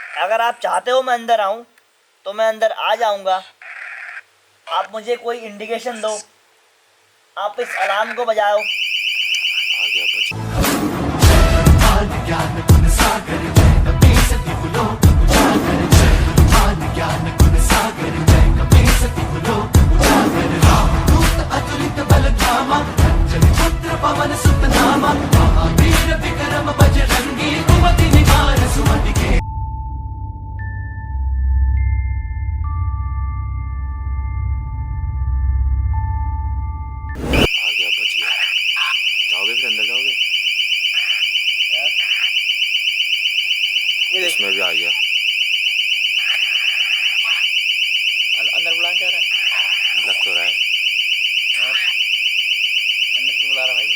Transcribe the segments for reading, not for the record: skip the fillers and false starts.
अगर आप चाहते हो मैं अंदर आऊं तो मैं अंदर आ जाऊंगा। आप मुझे कोई इंडिकेशन दो, आप इस अलार्म को बजाओ। आ गया बच। आ गया बच गया। जाओगे फिर अंदर जाओगे? ये देख, इसमें भी आ गया। अंदर बुलाना चाह रहा है। लग तो रहा है। अंदर क्यों बुला रहा भाई?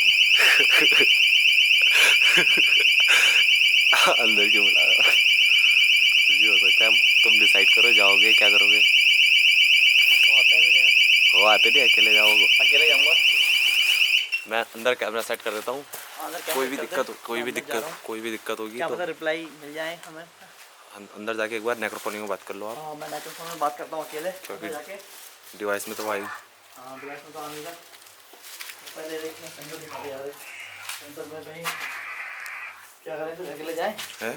अंदर क्यों बुला रहा? कुछ भी हो सकता है। तुम डिसाइड करो, जाओगे क्या करोगे? वो आता है फिर यार। वो आते नहीं, अकेले जाओगे? अकेले जाऊंगा। मैं अंदर कैमरा सेट कर देता हूँ। अंदर क्या कोई भी करते? दिक्कत मैं अंदर जा रहा हूँ। कोई भी दिक्कत होगी क्या तो पता रिप्लाई मिल जाए हमें। अंदर जाके एक बार नेक्रोफोनिक में बात कर लो आप। हाँ, मैं नेटवर्क में बात करता हूँ अकेले क्योंकि अंदर जाके। डिवाइस में तो भाई हाँ, डिवाइस में तो आने का पहले देखना सेंटर दिखा दे यार। सेंटर में कहीं क्या करें, फिर अकेले जाए? है।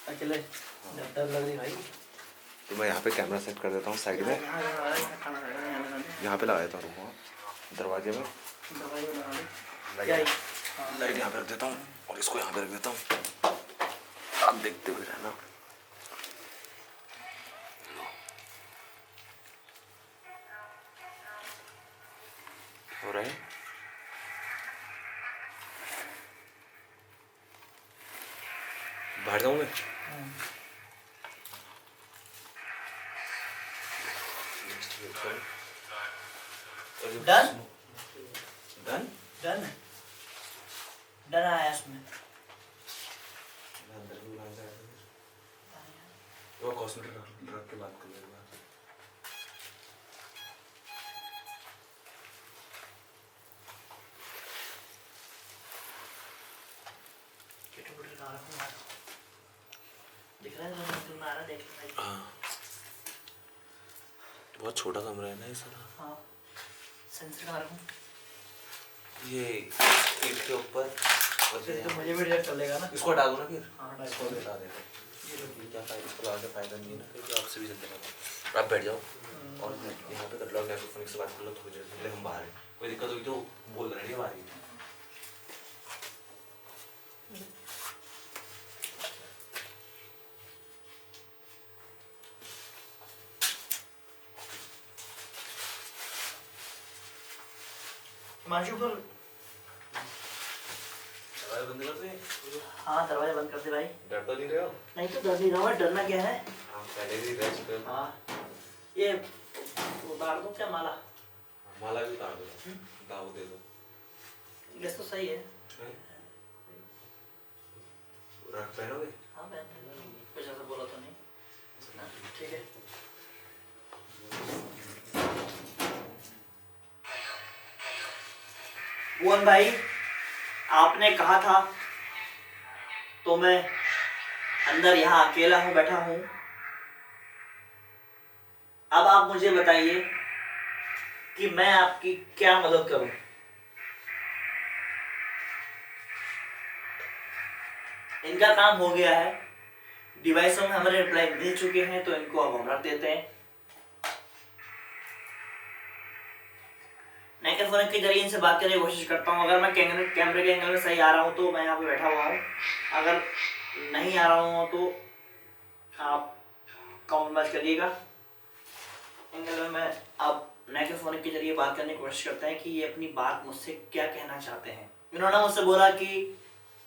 अकेले डर लग रही भाई। तो मैं यहाँ पे कैमरा सेट कर देता हूँ साइड में। यहाँ पे लगा देता हूँ, रुको दरवाजे में। लाइट यहाँ पे रख देता हूँ और इसको यहाँ पे रख देता हूँ। आप देखते हुए रहना। हो रहा है। बाहर जाऊँ मैं? डन डन डन डन आया इसमें। वो कॉस्मेटिक रख के बात कर लेगा। दिख रहा है देख। हाँ, बहुत छोटा कमरा है ना ये सारा। हाँ, सेंसर कहाँ रखूँ? ये सीट के ऊपर तो मुझे भी रिएक्ट चलेगा ना। इसको हटा दो ना फिर। हाँ, इसको हटा देते। ये क्या फायदा, इसको लगा के फायदा नहीं है ना, क्योंकि आपसे भी चलते रहता। आप बैठ जाओ और यहाँ पे कर लो, नेटवर्क से बात कर लो थोड़ी देर पहले। हम बाहर हैं, कोई दिक्कत होगी तो बोल रहे हैं बाहर ही। हिमांशु पर दरवाजा बंद कर दे। हाँ, दरवाजा बंद कर दे भाई। डर तो नहीं रहे हो? नहीं तो डर नहीं रहा, डरना क्या है। हाँ, पहले भी रह चुके हो। हाँ, ये उतार दो क्या माला? माला भी उतार दो, दाव दे दो। गैस तो सही है। रख पहनोगे? हाँ, पहन कुछ ऐसा बोला तो नहीं। हाँ, ठीक है। भुवन भाई, आपने कहा था तो मैं अंदर यहाँ अकेला हूँ, बैठा हूँ। अब आप मुझे बताइए कि मैं आपकी क्या मदद करूं। इनका काम हो गया है, डिवाइसों में हमारे रिप्लाई मिल चुके हैं, तो इनको अब हम रख देते हैं। माइक्रोफोन के जरिए इनसे बात करने की कोशिश करता हूँ। अगर मैं कैमरे के एंगल में सही आ रहा हूँ तो मैं यहाँ पे बैठा हुआ हूँ, अगर नहीं आ रहा हूँ तो आप कमेंट करिएगा। एंगल में मैं अब माइक्रोफोन के जरिए बात करने की कोशिश करते हैं कि ये अपनी बात मुझसे क्या कहना चाहते हैं। इन्होंने मुझसे बोला कि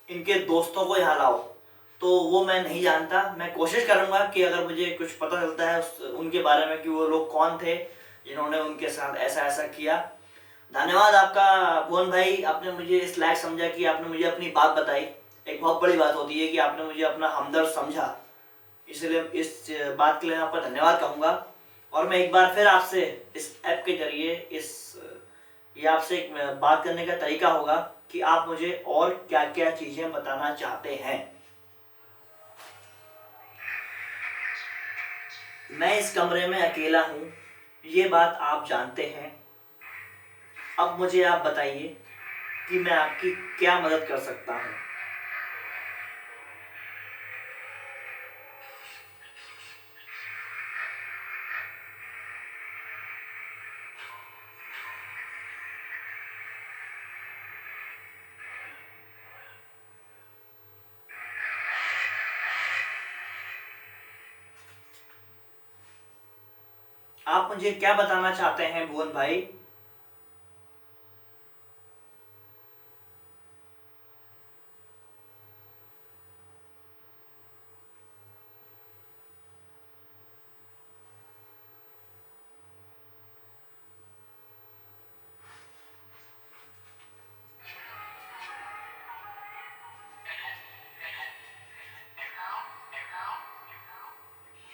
इनके दोस्तों को यहाँ लाओ, तो वो मैं नहीं जानता। मैं कोशिश करूँगा कि अगर मुझे कुछ पता चलता है उनके बारे में कि वो लोग कौन थे जिन्होंने उनके साथ ऐसा ऐसा किया। धन्यवाद आपका भुवन भाई, आपने मुझे इस लायक समझा कि आपने मुझे अपनी बात बताई। एक बहुत बड़ी बात होती है कि आपने मुझे अपना हमदर्द समझा, इसलिए इस बात के लिए मैं आपका धन्यवाद कहूँगा। और मैं एक बार फिर आपसे इस ऐप के जरिए ये आपसे एक बात करने का तरीका होगा कि आप मुझे और क्या क्या चीज़ें बताना चाहते हैं। मैं इस कमरे में अकेला हूँ, ये बात आप जानते हैं। अब मुझे आप बताइए कि मैं आपकी क्या मदद कर सकता हूँ। आप मुझे क्या बताना चाहते हैं भुवन भाई?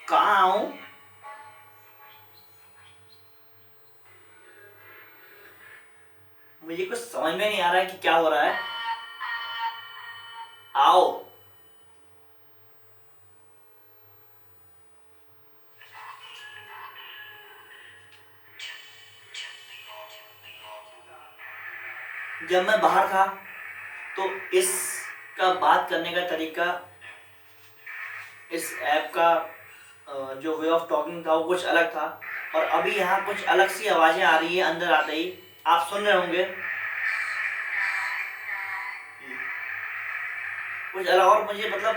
कहाँ आऊं? मुझे कुछ समझ में नहीं आ रहा है कि क्या हो रहा है। आओ। जब मैं बाहर था तो इसका बात करने का तरीका, इस ऐप का जो वे ऑफ टॉकिंग था वो कुछ अलग था, और अभी यहाँ कुछ अलग सी आवाज़ें आ रही है अंदर आते ही। आप सुन रहे होंगे कुछ अलग, और मुझे मतलब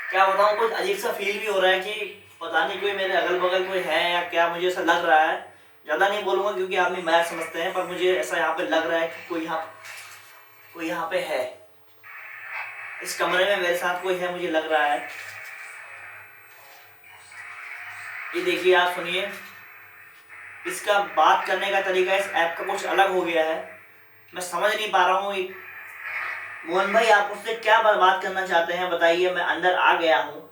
क्या बताऊँ, कुछ अजीब सा फील भी हो रहा है कि पता नहीं कोई मेरे अगल बगल कोई है या क्या। मुझे ऐसा लग रहा है, ज़्यादा नहीं बोलूँगा क्योंकि आदमी मैच समझते हैं, पर मुझे ऐसा यहाँ पे लग रहा है कि कोई यहाँ पे है। इस कमरे में मेरे साथ कोई है, मुझे लग रहा है। ये देखिए, आप सुनिए, इसका बात करने का तरीका इस ऐप का कुछ अलग हो गया है। मैं समझ नहीं पा रहा हूँ। मोहन भाई, आप उससे क्या बात करना चाहते हैं बताइए। मैं अंदर आ गया हूँ।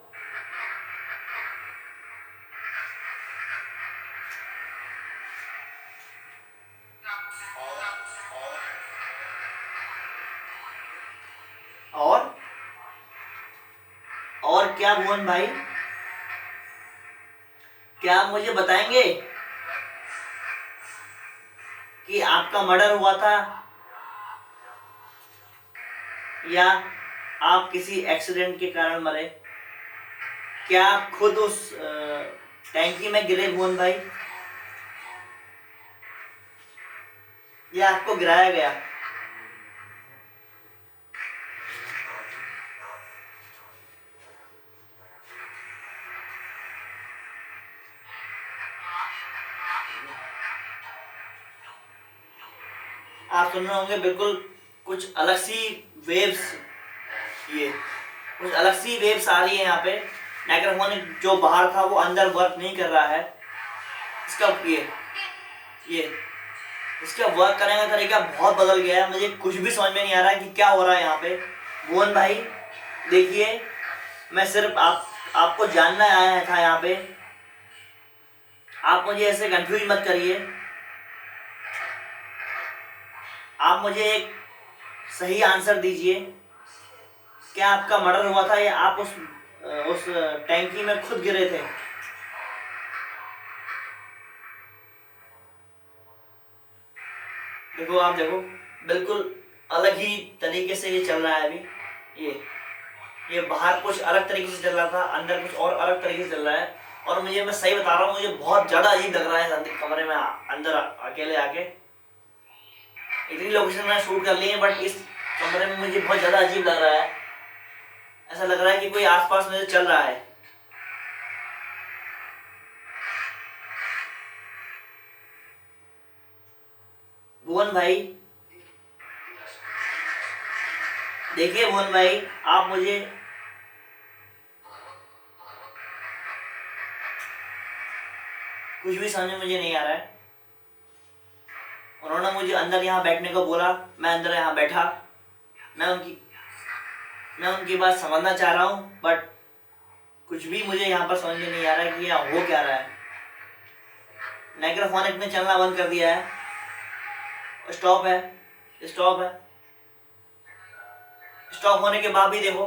और क्या मोहन भाई, क्या आप मुझे बताएंगे कि आपका मर्डर हुआ था या आप किसी एक्सीडेंट के कारण मरे? क्या आप खुद उस टैंकी में गिरे भुवन भाई, या आपको गिराया गया? आप सुन रहे होंगे बिल्कुल कुछ अलग सी वेव्स, ये कुछ अलग सी वेव्स आ रही है यहाँ पे। माइक्रोफोन जो बाहर था वो अंदर वर्क नहीं कर रहा है। इसका ये इसका वर्क करने का तरीका बहुत बदल गया है। मुझे कुछ भी समझ में नहीं आ रहा है कि क्या हो रहा है यहाँ पे। भुवन भाई देखिए, मैं सिर्फ आपको जानना आया था यहाँ पे। आप मुझे ऐसे कंफ्यूज मत करिए। आप मुझे एक सही आंसर दीजिए, क्या आपका मर्डर हुआ था या आप उस टैंकी में खुद गिरे थे? देखो, आप देखो, बिल्कुल अलग ही तरीके से ये चल रहा है अभी। ये बाहर कुछ अलग तरीके से चल रहा था, अंदर कुछ और अलग तरीके से चल रहा है। और मैं सही बता रहा हूँ, मुझे बहुत ज़्यादा अजीब लग रहा है कमरे में अंदर अकेले आके। इतनी लोकेशन मैंने शूट कर ली है, बट इस कमरे में मुझे बहुत ज़्यादा अजीब लग रहा है। ऐसा लग रहा है कि कोई आसपास मुझे चल रहा है। भुवन भाई देखिए, भुवन भाई आप मुझे कुछ भी समझ में मुझे नहीं आ रहा है। उन्होंने मुझे अंदर यहाँ बैठने को बोला, मैं अंदर यहाँ बैठा। मैं उनकी बात समझना चाह रहा हूँ, बट कुछ भी मुझे यहाँ पर समझ में नहीं आ रहा है कि यहाँ हो क्या रहा है। माइक्रोफोनिक ने चलना बंद कर दिया है। स्टॉप है। स्टॉप होने के बाद भी देखो,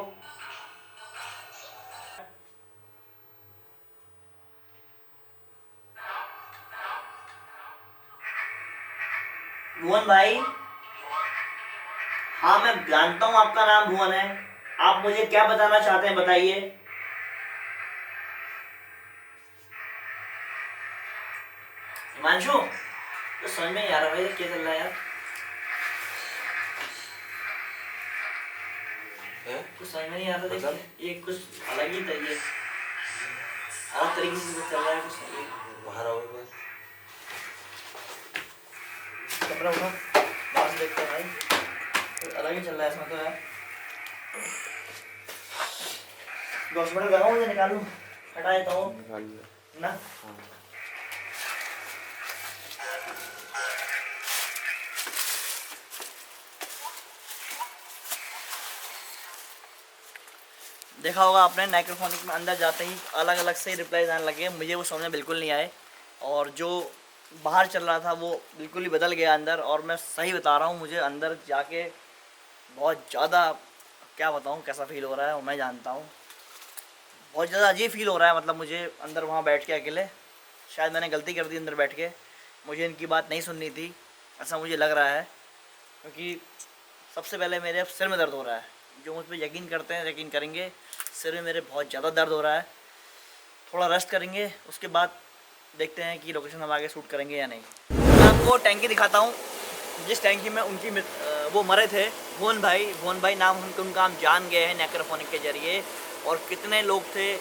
भुवन भाई, हाँ मैं जानता हूँ आपका नाम भुवन है। आप मुझे क्या बताना चाहते हैं बताइए। हिमांशु, तो समझ में नहीं आ रहा भाई क्या चल रहा है यार। कुछ समझ में नहीं आ रहा। मतलब? ये कुछ अलग ही था ये, अलग तरीके से कुछ चल रहा है कुछ। बाहर आओ एक बार। कपड़ा उठाओ, बाहर से देखते हैं भाई, कुछ अलग ही चल रहा है इसमें तो यार। डॉक्यूमेंट लगाऊं या निकालूं? हटा देता हूँ निकाल लिया। ना। हाँ। देखा होगा आपने नाइक्रोफोनिक में अंदर जाते ही अलग अलग से रिप्लाईज आने लगे, मुझे वो समझ में बिल्कुल नहीं आए। और जो बाहर चल रहा था वो बिल्कुल ही बदल गया अंदर। और मैं सही बता रहा हूँ, मुझे अंदर जाके बहुत ज़्यादा, क्या बताऊँ कैसा फील हो रहा है वो मैं जानता हूँ। बहुत ज़्यादा अजीब फील हो रहा है, मतलब मुझे अंदर वहाँ बैठ के अकेले। शायद मैंने गलती कर दी अंदर बैठ के, मुझे इनकी बात नहीं सुननी थी, ऐसा मुझे लग रहा है। क्योंकि सबसे पहले मेरे अब सिर में दर्द हो रहा है। जो मुझ पर यकीन करते हैं यकीन करेंगे, सिर में मेरे बहुत ज़्यादा दर्द हो रहा है। थोड़ा रेस्ट करेंगे, उसके बाद देखते हैं कि लोकेशन हम आगे शूट करेंगे या नहीं। मैं आपको टैंकी दिखाता हूँ, जिस टैंकी में उनकी वो मरे थे, भुवन भाई नाम उनका हम जान गए हैं नाइक्रोफोनिक के ज़रिए। और कितने लोग थे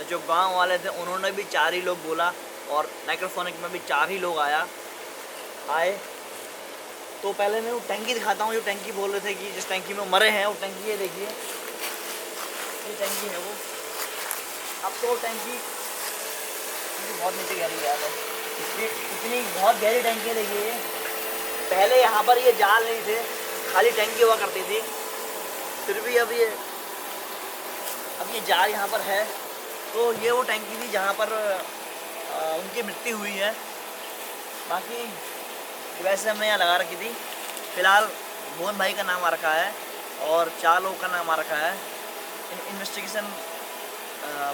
जो गांव वाले थे, उन्होंने भी 4 ही लोग बोला, और नाइक्रोफोनिक में भी 4 ही लोग आए। तो पहले मैं वो टैंकी दिखाता हूँ, जो टैंकी बोल रहे थे कि जिस टैंकी में मरे हैं, वो टैंकी ये देखिए, ये टैंकी है वो। अब तो टैंकी बहुत नीचे गहरी है, इतनी बहुत गहरी टैंकी है देखिए ये। पहले यहाँ पर ये जाल नहीं थे, खाली टैंकी हुआ करती थी, फिर भी अब ये जाल यहाँ पर है। तो ये वो टैंकी थी जहाँ पर उनकी मृत्यु हुई है। बाकी वैसे हमने यहाँ लगा रखी थी। फ़िलहाल भुवन भाई का नाम आ रखा है और 4 लोगों का नाम आ रखा है। इन्वेस्टिगेशन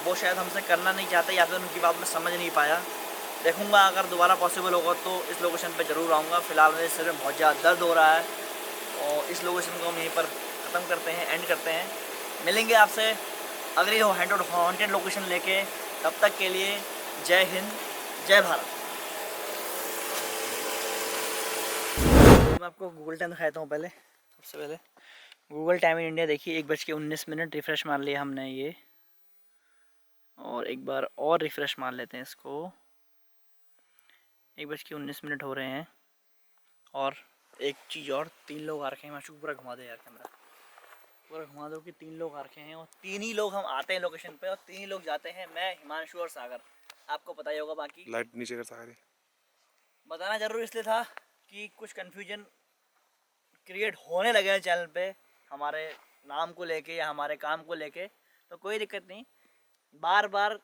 वो शायद हमसे करना नहीं चाहते, या फिर उनकी बात मैं समझ नहीं पाया। देखूंगा अगर दोबारा पॉसिबल होगा तो इस लोकेशन पे ज़रूर आऊँगा। फ़िलहाल मेरे सिर में बहुत ज़्यादा दर्द हो रहा है, और इस लोकेशन को हम यहीं पर ख़त्म करते हैं, एंड करते हैं। मिलेंगे आपसे अगली हॉन्टेड लोकेशन लेके। तब तक के लिए जय हिंद, जय भारत। मैं आपको गूगल टाइम दिखाता हूँ पहले। सबसे पहले गूगल टाइम इन इंडिया देखिए, 1:19। रिफ़्रेश मार लिया हमने ये, और एक बार और रिफ़्रेश मार लेते हैं इसको। 1:19 हो रहे हैं। और एक चीज़ और, 3 लोग आ रखे हैं। माशूक पूरा घुमा दे यार कैमरा, पूरा घुमा दो कि 3 लोग आ रखे हैं, और 3 ही लोग हम आते हैं लोकेशन पे, और 3 ही लोग जाते हैं, मैं, हिमांशु और सागर। आपको पता ही होगा। बाकी लाइट नीचे कर सागर बताना ज़रूर इसलिए था कि कुछ कन्फ्यूजन क्रिएट होने लगे हैं चैनल पे हमारे नाम को लेके या हमारे काम को लेके। तो कोई दिक्कत नहीं, बार बार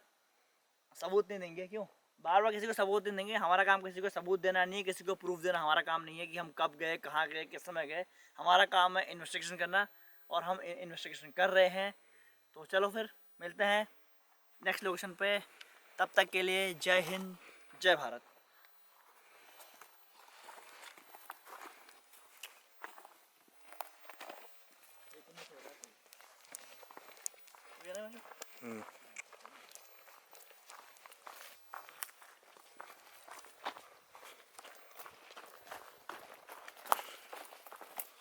सबूत नहीं देंगे। क्यों बार बार किसी को सबूत नहीं देंगे? हमारा काम किसी को सबूत देना नहीं है, किसी को प्रूफ देना हमारा काम नहीं है कि हम कब गए, कहाँ गए, किस समय गए। हमारा काम है इन्वेस्टिगेशन करना, और हम इन्वेस्टिगेशन कर रहे हैं। तो चलो फिर मिलते हैं नेक्स्ट लोकेशन पे। तब तक के लिए जय हिंद, जय भारत।